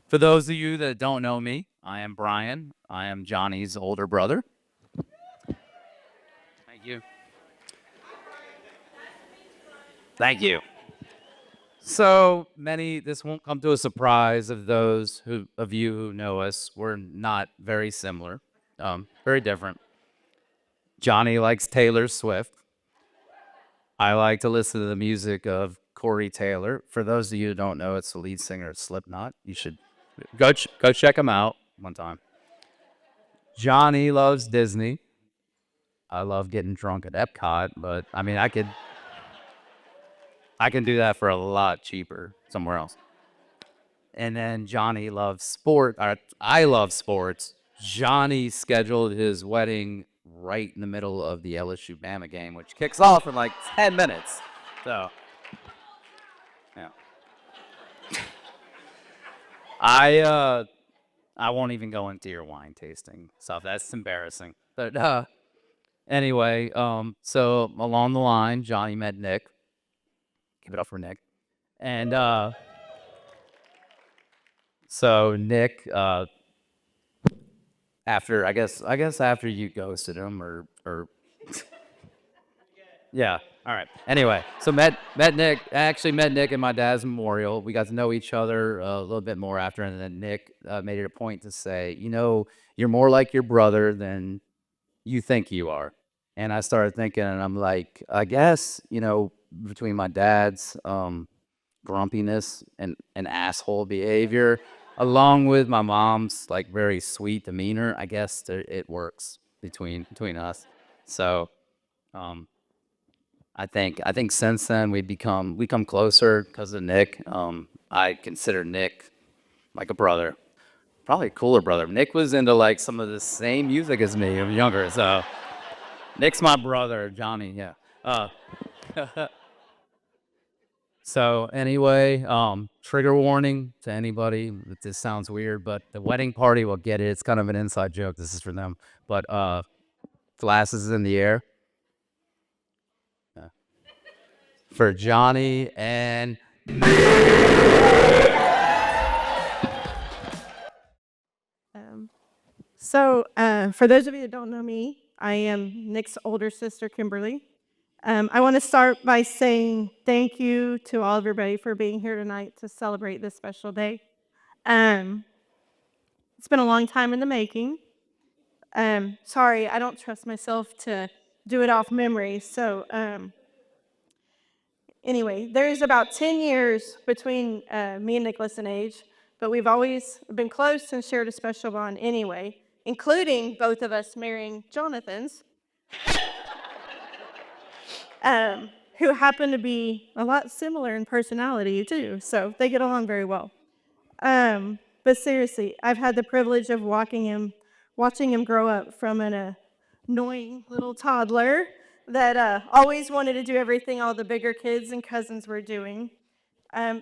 For those of you that don't know me, I am Brian. I am Johnny's older brother. Thank you. Thank you. So many, this won't come to a surprise of those of you who know us. We're not very similar, very different. Johnny likes Taylor Swift. I like to listen to the music of Corey Taylor. For those of you who don't know, it's the lead singer of Slipknot. You should go check him out one time. Johnny loves Disney. I love getting drunk at Epcot, but I mean, I can do that for a lot cheaper somewhere else. And then Johnny loves sport. I love sports. Johnny scheduled his wedding right in the middle of the LSU Bama game, which kicks off in like 10 minutes. So, yeah. I uh I won't even go into your wine tasting stuff. That's embarrassing. But anyway, so along the line, Johnny met Nick. Give it up for Nick. And so Nick, after I guess after you ghosted him or yeah, all right. Anyway, so met Nick. I actually met Nick at my dad's memorial. We got to know each other a little bit more after, and then Nick made it a point to say, you're more like your brother than you think you are. And I started thinking, and I'm like, I guess between my dad's grumpiness and asshole behavior, along with my mom's like very sweet demeanor, I guess it works between us. So um, I think since then we come closer because of Nick. I consider Nick like a brother, probably a cooler brother. Nick was into like some of the same music as me. I'm younger, so Nick's my brother, Johnny. Yeah. Uh, So anyway, trigger warning to anybody if this sounds weird, but the wedding party will get it. It's kind of an inside joke. This is for them. But glasses in the air for Johnny and Um, for those of you that don't know me, I am Nick's older sister, Kimberly. I want to start by saying thank you to all of everybody for being here tonight to celebrate this special day. Um, it's been a long time in the making. Sorry, I don't trust myself to do it off memory. Anyway, there's about 10 years between me and Nicholas in age, but we've always been close and shared a special bond anyway, including both of us marrying Jonathans, who happen to be a lot similar in personality too, so they get along very well. But seriously, I've had the privilege of watching him grow up from an annoying little toddler that always wanted to do everything all the bigger kids and cousins were doing,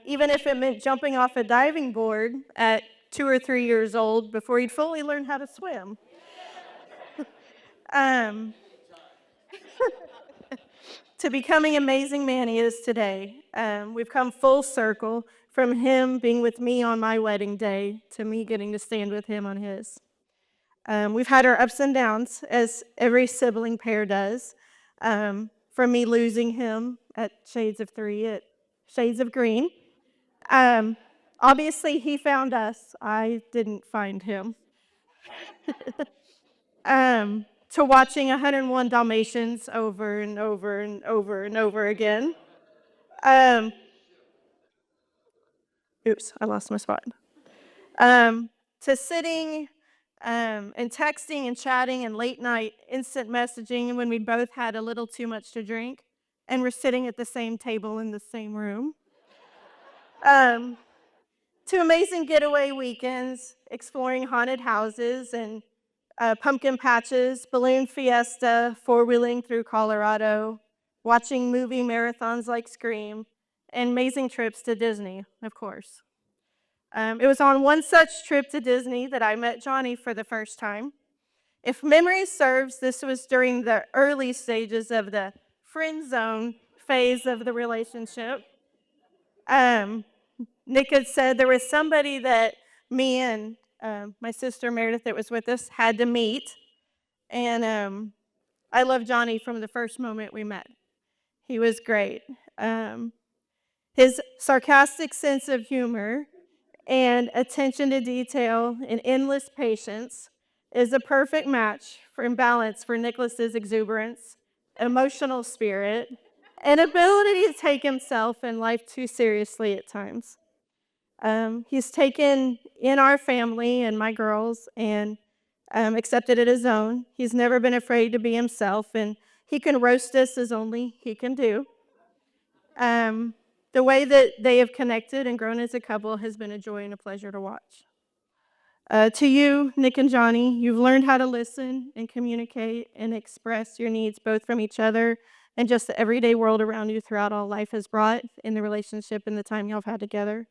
even if it meant jumping off a diving board at 2 or 3 years old before he'd fully learned how to swim. Um, to becoming amazing man he is today. We've come full circle from him being with me on my wedding day to me getting to stand with him on his. We've had our ups and downs, as every sibling pair does. From me losing him at Shades of Three at Shades of Green. Um, Obviously, he found us. I didn't find him. To watching 101 Dalmatians over and over and over and over again. Um, Oops, I lost my spot. To sitting and texting and chatting and late night instant messaging when we both had a little too much to drink and we're sitting at the same table in the same room. Um, to amazing getaway weekends, exploring haunted houses and pumpkin patches, balloon fiesta, four-wheeling through Colorado, watching movie marathons like Scream, and amazing trips to Disney, of course. It was on one such trip to Disney that I met Johnny for the first time. If memory serves, this was during the early stages of the friend zone phase of the relationship. Um, Nick had said there was somebody that me and my sister Meredith that was with us had to meet. And I loved Jonnie from the first moment we met. He was great. Um, his sarcastic sense of humor and attention to detail and endless patience is a perfect match for and balance for Nicholas's exuberance, emotional spirit, and ability to take himself and life too seriously at times. He's taken in our family and my girls and accepted it as own. He's never been afraid to be himself, and he can roast us as only he can do. Um, the way that they have connected and grown as a couple has been a joy and a pleasure to watch. To you, Nick and Jonnie, you've learned how to listen and communicate and express your needs both from each other and just the everyday world around you throughout all life has brought in the relationship and the time y'all have had together.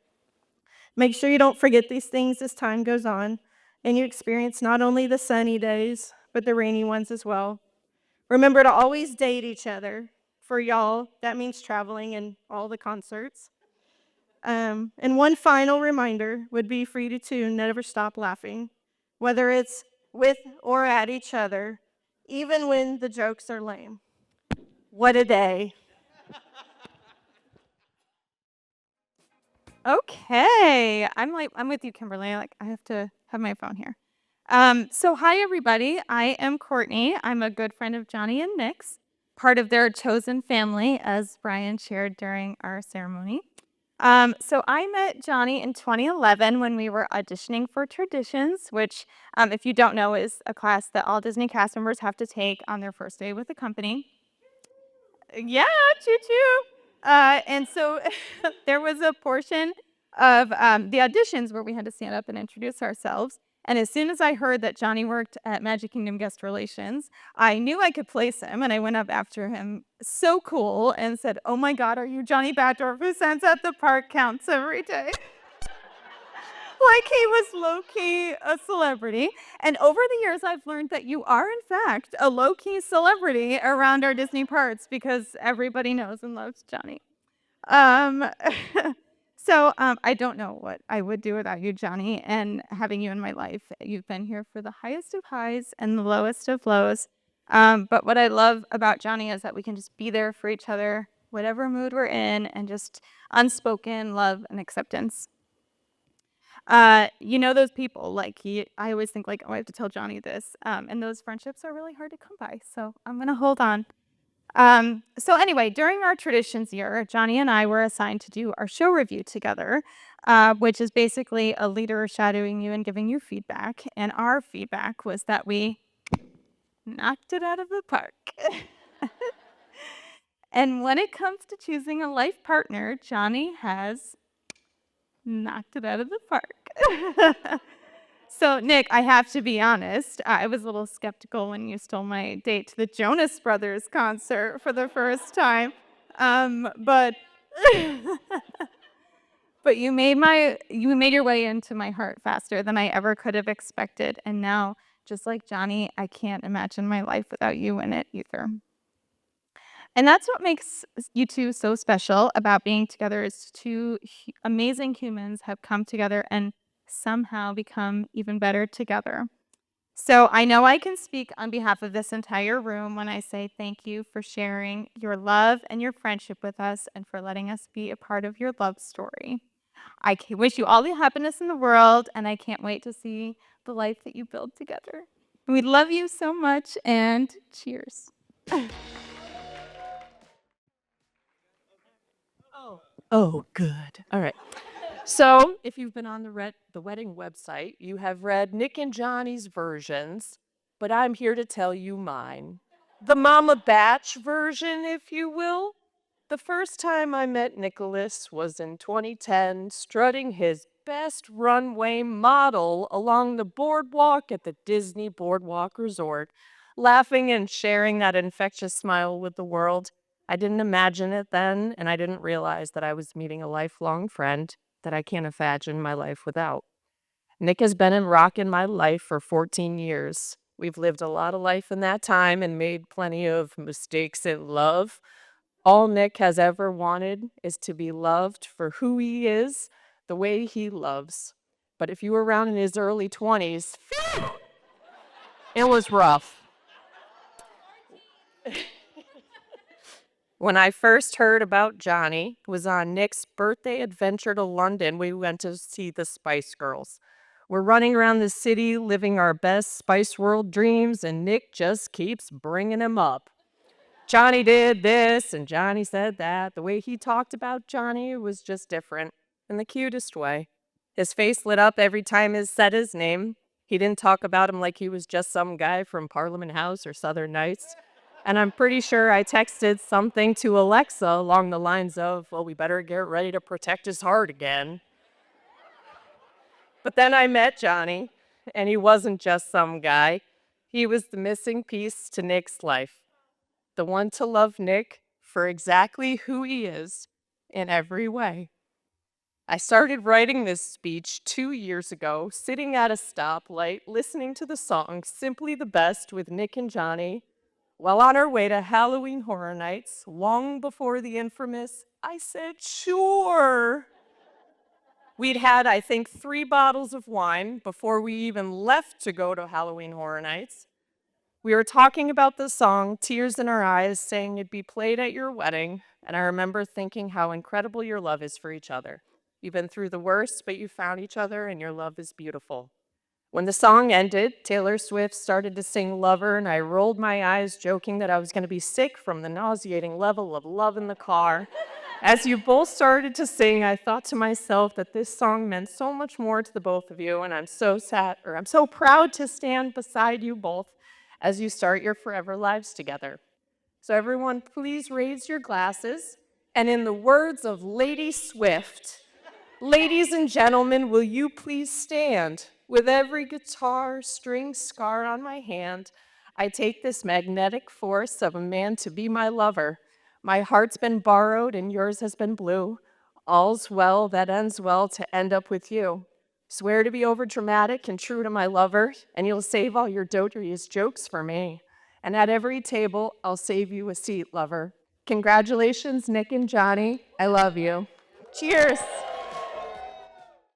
Make sure you don't forget these things as time goes on and you experience not only the sunny days, but the rainy ones as well. Remember to always date each other. For y'all, that means traveling and all the concerts. And one final reminder would be for you to never stop laughing, whether it's with or at each other, even when the jokes are lame. What a day. Okay, I'm with you, Kimberly. Like I have to have my phone here. So hi everybody. I am Courtney. I'm a good friend of Jonnie and Nick's, part of their chosen family, as Brian shared during our ceremony. So I met Jonnie in 2011 when we were auditioning for Traditions, which, if you don't know, is a class that all Disney cast members have to take on their first day with the company. Yeah, choo choo. And so there was a portion of the auditions where we had to stand up and introduce ourselves. And as soon as I heard that Jonnie worked at Magic Kingdom Guest Relations, I knew I could place him. And I went up after him, so cool, and said, "Oh my God, are you Jonnie Batdorf who sends out the park counts every day?" Like he was low-key a celebrity. And over the years, I've learned that you are, in fact, a low-key celebrity around our Disney parks because everybody knows and loves Jonnie. Um, I don't know what I would do without you, Jonnie, and having you in my life. You've been here for the highest of highs and the lowest of lows. But what I love about Jonnie is that we can just be there for each other, whatever mood we're in, and just unspoken love and acceptance. You know those people, like, I always think, like, "Oh, I have to tell Jonnie this," and those friendships are really hard to come by, so I'm gonna hold on. So anyway, during our Traditions year, Jonnie and I were assigned to do our show review together, which is basically a leader shadowing you and giving you feedback, and our feedback was that we knocked it out of the park. And when it comes to choosing a life partner, Jonnie has knocked it out of the park. So, Nick, I have to be honest, I was a little skeptical when you stole my date to the Jonas Brothers concert for the first time. But but you made your way into my heart faster than I ever could have expected. And now, just like Jonnie, I can't imagine my life without you in it either. And that's what makes you two so special about being together is two amazing humans have come together and somehow become even better together. So I know I can speak on behalf of this entire room when I say thank you for sharing your love and your friendship with us and for letting us be a part of your love story. Wish you all the happiness in the world, and I can't wait to see the life that you build together. We love you so much, and cheers. Oh, good. All right. So, if you've been on the wedding website, you have read Nick and Johnny's versions, but I'm here to tell you mine. The Mama Batch version, if you will. The first time I met Nicholas was in 2010, strutting his best runway model along the boardwalk at the Disney Boardwalk Resort, laughing and sharing that infectious smile with the world. I didn't imagine it then, and I didn't realize that I was meeting a lifelong friend that I can't imagine my life without. Nick has been in rock in my life for 14 years. We've lived a lot of life in that time and made plenty of mistakes in love. All Nick has ever wanted is to be loved for who he is, the way he loves. But if you were around in his early 20s, phew, it was rough. When I first heard about Jonnie, it was on Nick's birthday adventure to London. We went to see the Spice Girls. We're running around the city living our best Spice World dreams, and Nick just keeps bringing him up. Jonnie did this, and Jonnie said that. The way he talked about Jonnie was just different, in the cutest way. His face lit up every time he said his name. He didn't talk about him like he was just some guy from Parliament House or Southern Nights. And I'm pretty sure I texted something to Alexa along the lines of, well, we better get ready to protect his heart again. But then I met Jonnie, and he wasn't just some guy. He was the missing piece to Nick's life, the one to love Nick for exactly who he is in every way. I started writing this speech 2 years ago, sitting at a stoplight, listening to the song Simply the Best with Nick and Jonnie, while on our way to Halloween Horror Nights, long before the infamous, I said, sure. We'd had, I think, 3 bottles of wine before we even left to go to Halloween Horror Nights. We were talking about the song, tears in our eyes, saying it'd be played at your wedding, and I remember thinking how incredible your love is for each other. You've been through the worst, but you found each other, and your love is beautiful. When the song ended, Taylor Swift started to sing Lover, and I rolled my eyes, joking that I was going to be sick from the nauseating level of love in the car. As you both started to sing, I thought to myself that this song meant so much more to the both of you, and I'm so proud to stand beside you both as you start your forever lives together. So everyone, please raise your glasses, and in the words of Lady Swift, ladies and gentlemen, will you please stand? With every guitar string scar on my hand, I take this magnetic force of a man to be my lover. My heart's been borrowed and yours has been blue. All's well that ends well to end up with you. Swear to be overdramatic and true to my lover, and you'll save all your doteriest jokes for me. And at every table, I'll save you a seat, lover. Congratulations, Nick and Jonnie. I love you. Cheers.